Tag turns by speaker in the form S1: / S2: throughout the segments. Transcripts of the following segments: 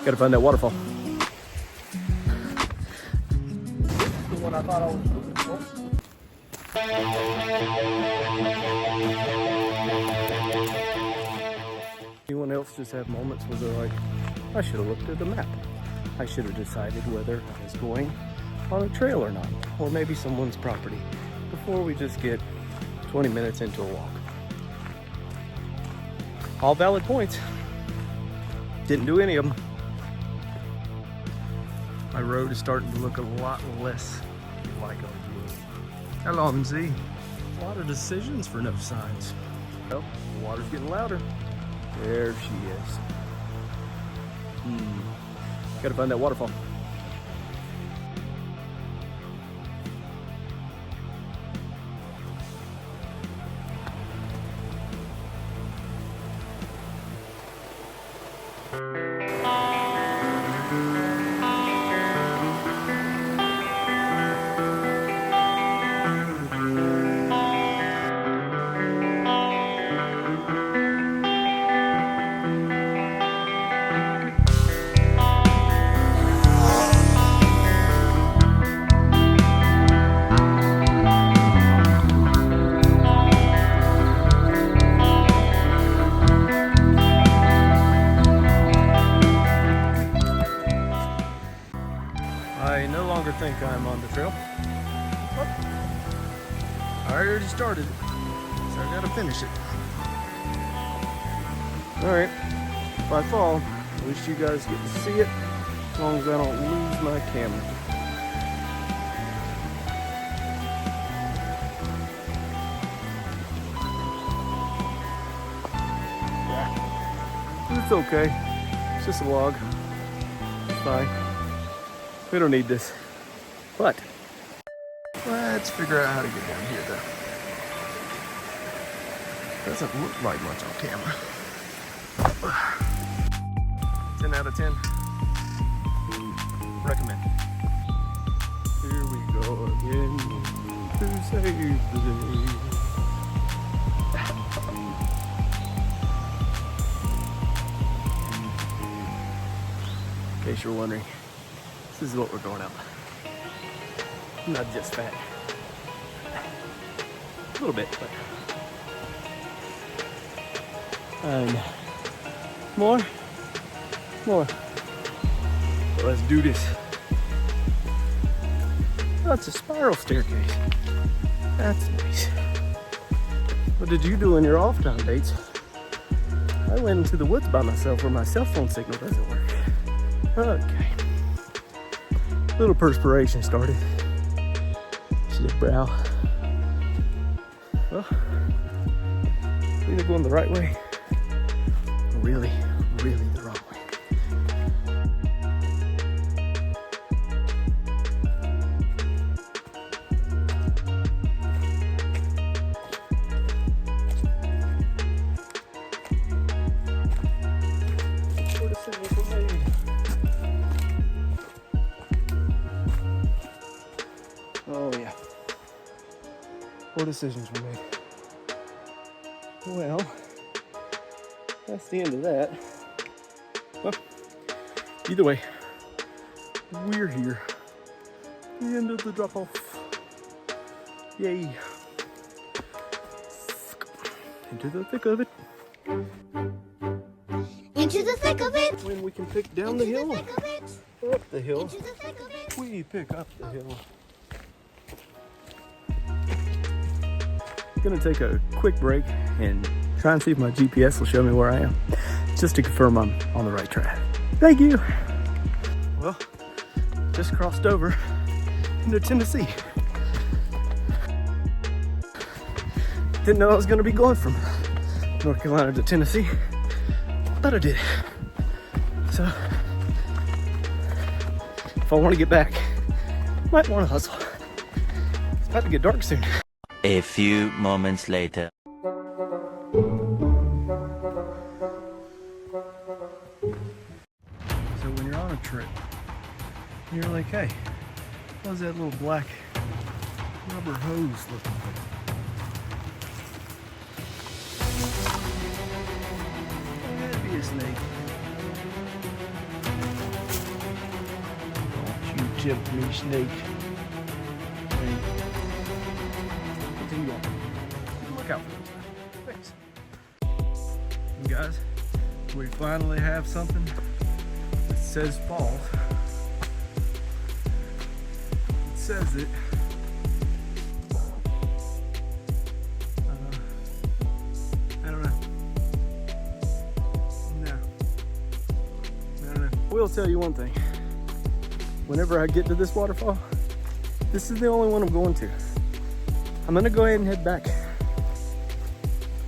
S1: Gotta find that waterfall. This is the one I thought I was looking for. Anyone else just have moments where they're like, I should have looked at the map. I should have decided whether I was going on a trail or not, or maybe someone's property, before we just get 20 minutes into a walk. All valid points. Didn't do any of them. My road is starting to look a lot less like a road. Hello, MZ. A lot of decisions for no signs. Well, the water's getting louder. There she is. Gotta find that waterfall. I no longer think I'm on the trail. I already started it, so I gotta finish it. Alright, if I fall, at least you guys get to see it, as long as I don't lose my camera. Yeah, it's okay. It's just a log. It's fine. We don't need this, but let's figure out how to get down here though. Doesn't look like much on camera. 10 out of 10. Recommend. Here we go again to save the day. In case you're wondering, this is what we're going up. I'm not just fat. A little bit, but. More. But let's do this. Oh, it's a spiral staircase. That's nice. What did you do in your off-time dates? I went into the woods by myself where my cell phone signal doesn't work. Okay. Little perspiration started. See the brow. Well, either going the right way or really the wrong way. Poor decisions were made. Oh yeah. Poor decisions were made. Well, that's the end of that. Well, either way, we're here. The end of the drop-off. Yay. Into the thick of it.
S2: Into the thick of it.
S1: When we can pick down the hill. Up the hill.
S2: Into the thick of it.
S1: We pick up the hill. Gonna take a quick break and try and see if my GPS will show me where I am, just to confirm I'm on the right track. Thank you. Well, just crossed over into Tennessee. Didn't know I was gonna be going from North Carolina to Tennessee, but I did. So, if I want to get back, might want to hustle. It's about to get dark soon.
S3: A few moments later.
S1: So when you're on a trip, you're like, hey, what's that little black rubber hose looking for? That'd be a snake. Japanese snake. Hey, continue on. Look out for those. Thanks. And guys, we finally have something that says falls. It says it. I don't know. No. I don't know. I will tell you one thing. Whenever I get to this waterfall, this is the only one I'm going to. I'm gonna go ahead and head back.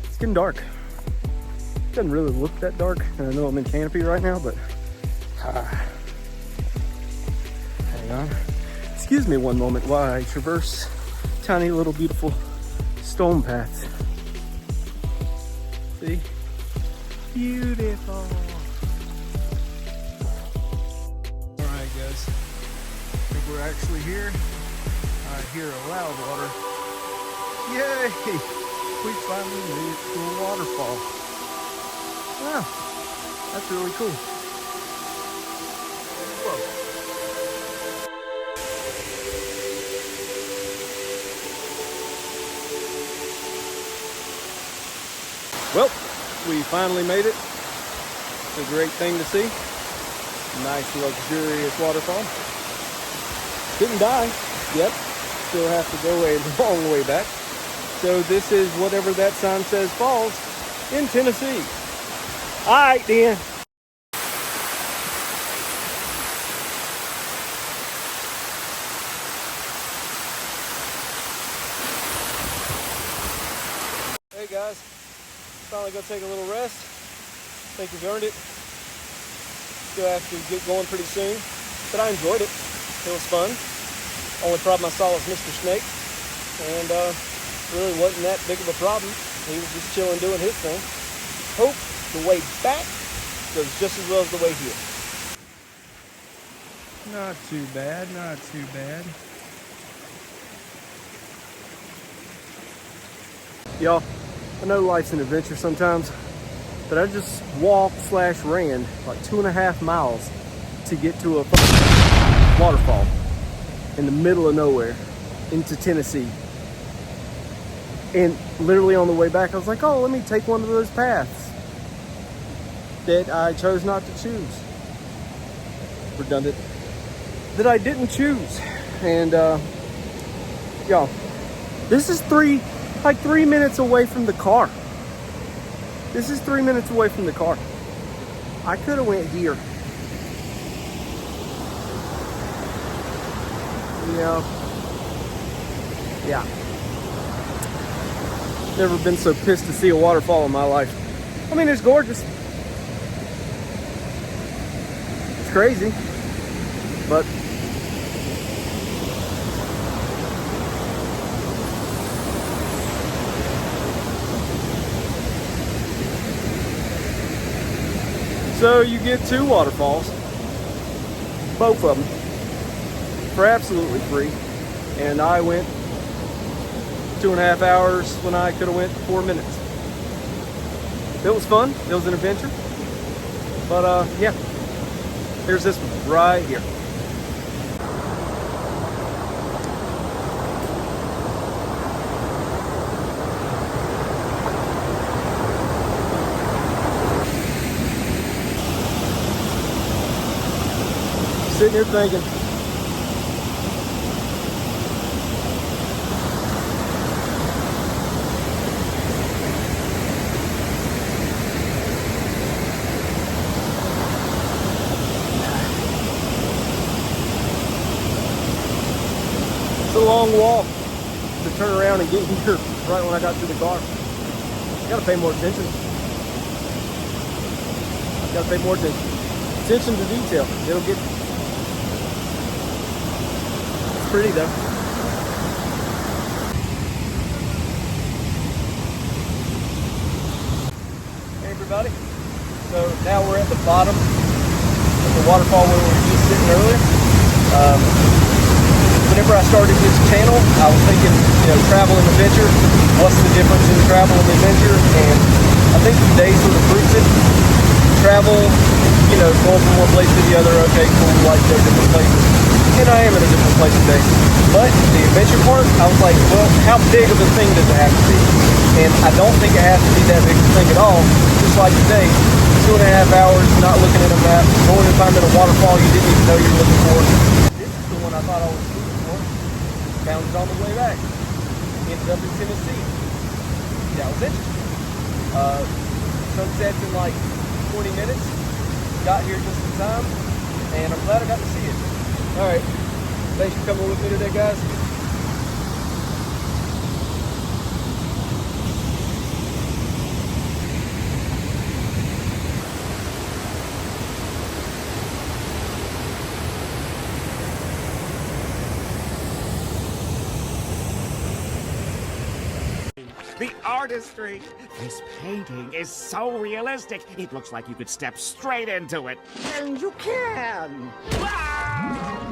S1: It's getting dark. It doesn't really look that dark, and I know I'm in canopy right now, but hang on. Excuse me one moment while I traverse tiny little beautiful stone paths. See? Beautiful. Alright guys, I think we're actually here. I hear a loud water. Yay! We finally made it to a waterfall. Wow, that's really cool. Whoa. Well, we finally made it. It's a great thing to see. Nice, luxurious waterfall. Didn't die. Yep, still have to go a long way back. So this is whatever that sign says falls in Tennessee. All right, then. Hey guys, finally gonna take a little rest. Think we've earned it. Still have to get going pretty soon, but I enjoyed it. It was fun. Only problem I saw was Mr. Snake, and really wasn't that big of a problem. He was just chilling doing his thing. Hope the way back goes just as well as the way here. Not too bad, not too bad. Y'all, I know life's an adventure sometimes, but I just walked/ran like 2.5 miles to get to a waterfall in the middle of nowhere into Tennessee. And literally on the way back, I was like, oh, let me take one of those paths that I chose not to choose. Redundant. That I didn't choose. And y'all, this is 3 minutes away from the car. This is 3 minutes away from the car. I could have went here. You know, yeah. Never been so pissed to see a waterfall in my life. I mean, it's gorgeous. It's crazy, but so you get 2 waterfalls, both of them, for absolutely free. And I went 2.5 hours when I could have went 4 minutes. It was fun. It was an adventure. But yeah, here's this one right here. Sitting here thinking, it's a long walk to turn around and get here right when I got to the car. Gotta pay more attention. Gotta pay more attention. Attention to detail. It'll get you. It's pretty though. Hey everybody. So now we're at the bottom of the waterfall where we were just sitting earlier. Whenever I started this channel, I was thinking, you know, travel and adventure. What's the difference in travel and adventure? And I think today sort of proves it. Travel, you know, going from one place to the other, okay, cool, like go different places. and I am in a different place today. But the adventure park, I was like, well, how big of a thing does it have to be? And I don't think it has to be that big of a thing at all. Just like today, 2.5 hours, not looking at a map, going to find a waterfall you didn't even know you were looking for. This is the one I thought I was looking for. Found it on the way back. Ended up in Tennessee. That was interesting. Sunset's in like 20 minutes. Got here just in time, and I'm glad I got to see it. All right, thanks for coming with me today, guys.
S4: The artistry! This painting is so realistic, it looks like you could step straight into it. And you can! Ah!